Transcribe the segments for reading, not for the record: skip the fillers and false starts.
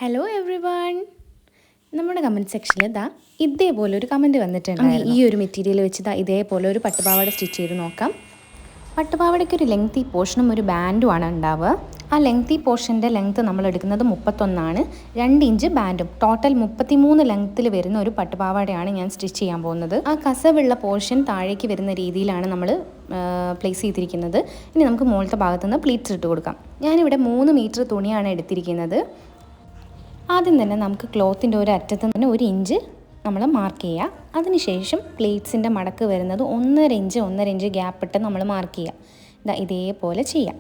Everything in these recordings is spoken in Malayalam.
Hello every one. നമ്മുടെ കമൻറ്റ് സെക്ഷനിൽ ഇതേപോലെ ഒരു കമൻറ്റ് വന്നിട്ടുണ്ടായിരുന്നു. ഈ ഒരു മെറ്റീരിയൽ വെച്ച് ഇതേപോലെ ഒരു പട്ടുപാവാട സ്റ്റിച്ച് ചെയ്ത് നോക്കാം. പട്ടുപാവാടയ്ക്ക് ഒരു ലെങ്തി പോർഷനും ഒരു ബാൻഡും ആണ് ഉണ്ടാവുക. ആ ലെങ്തി പോർഷൻ്റെ ലെങ്ത്ത് നമ്മൾ എടുക്കുന്നത് 31 2 ഇഞ്ച് ബാൻഡും. ടോട്ടൽ 33 ലെങ്ത്തിൽ വരുന്ന ഒരു പട്ടുപാവാടയാണ് ഞാൻ സ്റ്റിച്ച് ചെയ്യാൻ പോകുന്നത്. ആ കസവുള്ള പോർഷൻ താഴേക്ക് വരുന്ന രീതിയിലാണ് നമ്മൾ പ്ലേസ് ചെയ്തിരിക്കുന്നത്. ഇനി നമുക്ക് മുകളിലത്തെ ഭാഗത്തുനിന്ന് പ്ലീറ്റ്സ് ഇട്ട് കൊടുക്കാം. ഞാനിവിടെ 3 മീറ്റർ തുണിയാണ് എടുത്തിരിക്കുന്നത്. ആദ്യം തന്നെ നമുക്ക് ക്ലോത്തിൻ്റെ ഒരു അറ്റത്ത് തന്നെ 1 ഇഞ്ച് നമ്മൾ മാർക്ക് ചെയ്യുക. അതിനുശേഷം പ്ലേറ്റ്സിൻ്റെ മടക്ക് വരുന്നത് 1.5 ഇഞ്ച് ഗ്യാപ്പ് ഇട്ട് നമ്മൾ മാർക്ക് ചെയ്യുക. ഇതേപോലെ ചെയ്യാം.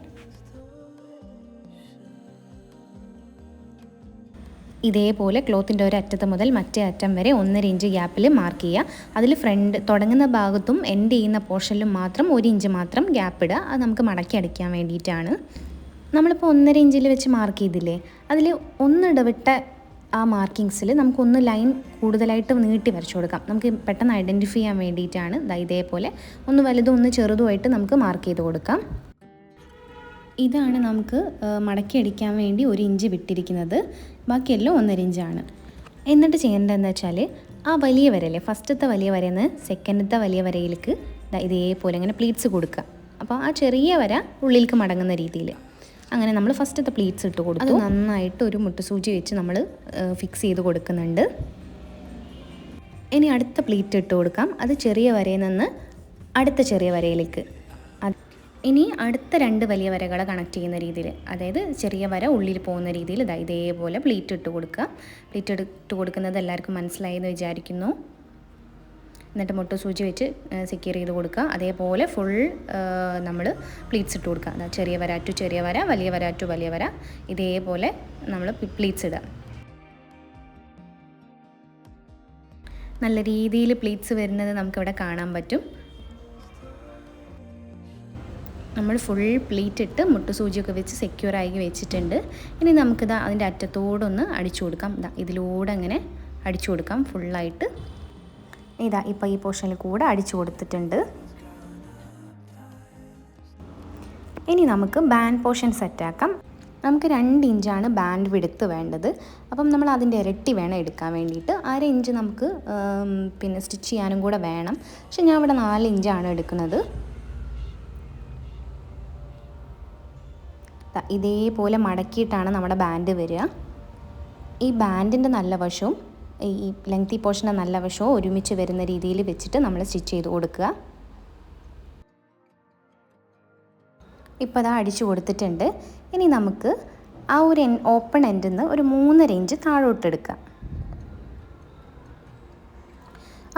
ഇതേപോലെ ക്ലോത്തിൻ്റെ ഒരു അറ്റത്ത് മുതൽ മറ്റേ അറ്റം വരെ 1.5 ഇഞ്ച് ഗ്യാപ്പിൽ മാർക്ക് ചെയ്യുക. അതിൽ ഫ്രണ്ട് തുടങ്ങുന്ന ഭാഗത്തും എൻഡ് ചെയ്യുന്ന പോർഷനിലും മാത്രം 1 ഇഞ്ച് മാത്രം ഗ്യാപ്പ് ഇടുക. അത് നമുക്ക് മടക്കി അടിക്കാൻ വേണ്ടിയിട്ടാണ്. നമ്മളിപ്പോൾ 1.5 ഇഞ്ചിൽ വെച്ച് മാർക്ക് ചെയ്തില്ലേ, അതിൽ ഒന്നിടവിട്ട ആ മാർക്കിങ്സിൽ നമുക്കൊന്ന് ലൈൻ കൂടുതലായിട്ട് നീട്ടി വരച്ചു കൊടുക്കാം. നമുക്ക് പെട്ടെന്ന് ഐഡൻറ്റിഫൈ ചെയ്യാൻ വേണ്ടിയിട്ടാണ്. ഇതേപോലെ ഒന്ന് വലുതും ഒന്ന് ചെറുതുമായിട്ട് നമുക്ക് മാർക്ക് ചെയ്ത് കൊടുക്കാം. ഇതാണ് നമുക്ക് മടക്കി അടിക്കാൻ വേണ്ടി 1 ഇഞ്ച് വിട്ടിരിക്കുന്നത്. ബാക്കിയെല്ലാം 1.5 ഇഞ്ചാണ്. എന്നിട്ട് ചെയ്യേണ്ടതെന്ന് വെച്ചാൽ ആ വലിയ വരയില്ലേ, ഫസ്റ്റത്തെ വലിയ വരയിൽ നിന്ന് സെക്കൻഡത്തെ വലിയ വരയിലേക്ക് ഇതേപോലെ ഇങ്ങനെ പ്ലീറ്റ്സ് കൊടുക്കുക. അപ്പോൾ ആ ചെറിയ വര ഉള്ളിലേക്ക് മടങ്ങുന്ന രീതിയിൽ അങ്ങനെ നമ്മൾ ഫസ്റ്റത്തെ പ്ലീറ്റ്സ് ഇട്ട് കൊടുത്തു. അത് നന്നായിട്ട് ഒരു മുട്ടുസൂചി വെച്ച് നമ്മൾ ഫിക്സ് ചെയ്ത് കൊടുക്കുന്നുണ്ട്. ഇനി അടുത്ത പ്ലീറ്റ് ഇട്ട് കൊടുക്കാം. അത് ചെറിയ വരയിൽ നിന്ന് അടുത്ത ചെറിയ വരയിലേക്ക്. ഇനി അടുത്ത 2 വലിയ വരകളെ കണക്ട് ചെയ്യുന്ന രീതിയിൽ, അതായത് ചെറിയ വര ഉള്ളിൽ പോകുന്ന രീതിയിൽ ഇതേപോലെ പ്ലീറ്റ് ഇട്ട് കൊടുക്കുക. പ്ലീറ്റ് ഇട്ട് കൊടുക്കുന്നത് എല്ലാവർക്കും മനസ്സിലായി എന്ന് വിചാരിക്കുന്നു. എന്നിട്ട് മുട്ടുസൂചി വെച്ച് സെക്യൂർ ചെയ്ത് കൊടുക്കുക. അതേപോലെ ഫുൾ നമ്മൾ പ്ലീറ്റ്സ് ഇട്ട് കൊടുക്കുക. ചെറിയ വര ടു ചെറിയ വര, വലിയ വര ടു വലിയ വര, ഇതേപോലെ നമ്മൾ പ്ലീറ്റ്സ് ഇടുക. നല്ല രീതിയിൽ പ്ലീറ്റ്സ് വരുന്നത് നമുക്കിവിടെ കാണാൻ പറ്റും. നമ്മൾ ഫുൾ പ്ലീറ്റ് ഇട്ട് മുട്ടുസൂചിയൊക്കെ വെച്ച് സെക്യൂറായി വെച്ചിട്ടുണ്ട്. ഇനി നമുക്കിത് അതിൻ്റെ അറ്റത്തോടൊന്ന് അടിച്ചു കൊടുക്കാം. ഇതിലൂടെ അങ്ങനെ അടിച്ചു കൊടുക്കാം ഫുള്ളായിട്ട്. ഇപ്പോൾ ഈ പോർഷനിൽ കൂടെ അടിച്ചു കൊടുത്തിട്ടുണ്ട്. ഇനി നമുക്ക് ബാൻഡ് പോർഷൻ സെറ്റാക്കാം. നമുക്ക് 2 ഇഞ്ചാണ് ബാൻഡ് വിഡ്ത്ത് വേണ്ടത്. അപ്പം നമ്മൾ അതിൻ്റെ ഇരട്ടി വേണം എടുക്കാൻ വേണ്ടിയിട്ട്. 1/2 ഇഞ്ച് നമുക്ക് പിന്നെ സ്റ്റിച്ച് ചെയ്യാനും കൂടെ വേണം. പക്ഷെ ഞാൻ ഇവിടെ 4 ഇഞ്ചാണ് എടുക്കുന്നത്. ഇതേപോലെ മടക്കിയിട്ടാണ് നമ്മുടെ ബാൻഡ് വരിക. ഈ ബാൻഡിൻ്റെ നല്ല വശവും ഈ ലെങ്തി പോർഷൻ്റെ നല്ല വശവും ഒരുമിച്ച് വരുന്ന രീതിയിൽ വെച്ചിട്ട് നമ്മൾ സ്റ്റിച്ച് ചെയ്ത് കൊടുക്കുക. ഇപ്പോൾ അത് അടിച്ചു കൊടുത്തിട്ടുണ്ട്. ഇനി നമുക്ക് ആ ഒരു ഓപ്പൺ എൻഡിൽ നിന്ന് ഒരു 3.5 ഇഞ്ച് താഴോട്ടെടുക്കുക.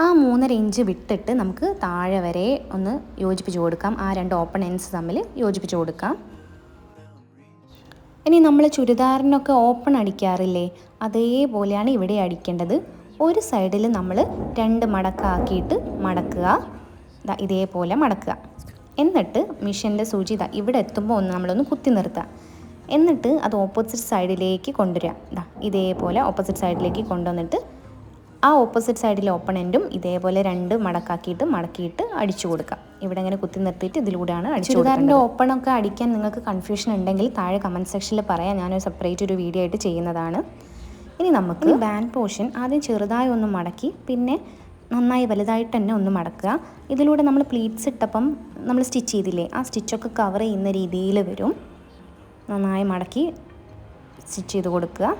ആ 3.5 ഇഞ്ച് വിട്ടിട്ട് നമുക്ക് താഴെ വരെ ഒന്ന് യോജിപ്പിച്ച് കൊടുക്കാം. ആ 2 ഓപ്പൺ എൻഡ്സ് തമ്മിൽ യോജിപ്പിച്ച് കൊടുക്കാം. ഇനി നമ്മൾ ചുരിദാറിനൊക്കെ ഓപ്പൺ അടിക്കാറില്ലേ, അതേപോലെയാണ് ഇവിടെ അടിക്കേണ്ടത്. ഒരു സൈഡിൽ നമ്മൾ 2 മടക്കാക്കിയിട്ട് മടക്കുക. ഇതേപോലെ മടക്കുക. എന്നിട്ട് മിഷീൻ്റെ സൂചി ഇവിടെ എത്തുമ്പോൾ നമ്മളൊന്ന് കുത്തി നിർത്തുക. എന്നിട്ട് അത് ഓപ്പോസിറ്റ് സൈഡിലേക്ക് കൊണ്ടുവരിക. ഇതേപോലെ ഓപ്പോസിറ്റ് സൈഡിലേക്ക് കൊണ്ടുവന്നിട്ട് ആ ഓപ്പോസിറ്റ് സൈഡിലെ ഓപ്പൺ എൻഡും ഇതേപോലെ 2 മടക്കിയിട്ട് അടിച്ചു കൊടുക്കുക. ഇവിടെ ഇങ്ങനെ കുത്തി നിർത്തിയിട്ട് ഇതിലൂടെയാണ് അടിച്ചു കൊടുക്കുന്നത്. ചുരിദാറിൻ്റെ ഓപ്പണൊക്കെ അടിക്കാൻ നിങ്ങൾക്ക് കൺഫ്യൂഷൻ ഉണ്ടെങ്കിൽ താഴെ കമൻറ്റ് സെക്ഷനിൽ പറയാം. ഞാനൊരു സെപ്പറേറ്റ് ഒരു വീഡിയോ ആയിട്ട് ചെയ്യുന്നതാണ്. ഇനി നമുക്ക് ബാൻഡ് പോർഷൻ ആദ്യം ചെറുതായി ഒന്ന് മടക്കി പിന്നെ നന്നായി വലുതായിട്ട് തന്നെ ഒന്ന് മടക്കുക. ഇതിലൂടെ നമ്മൾ പ്ലീറ്റ്സ് ഇട്ടപ്പം നമ്മൾ സ്റ്റിച്ച് ചെയ്തില്ലേ, ആ സ്റ്റിച്ചൊക്കെ കവർ ചെയ്യുന്ന രീതിയിൽ വരും. നന്നായി മടക്കി സ്റ്റിച്ച് ചെയ്ത് കൊടുക്കുക.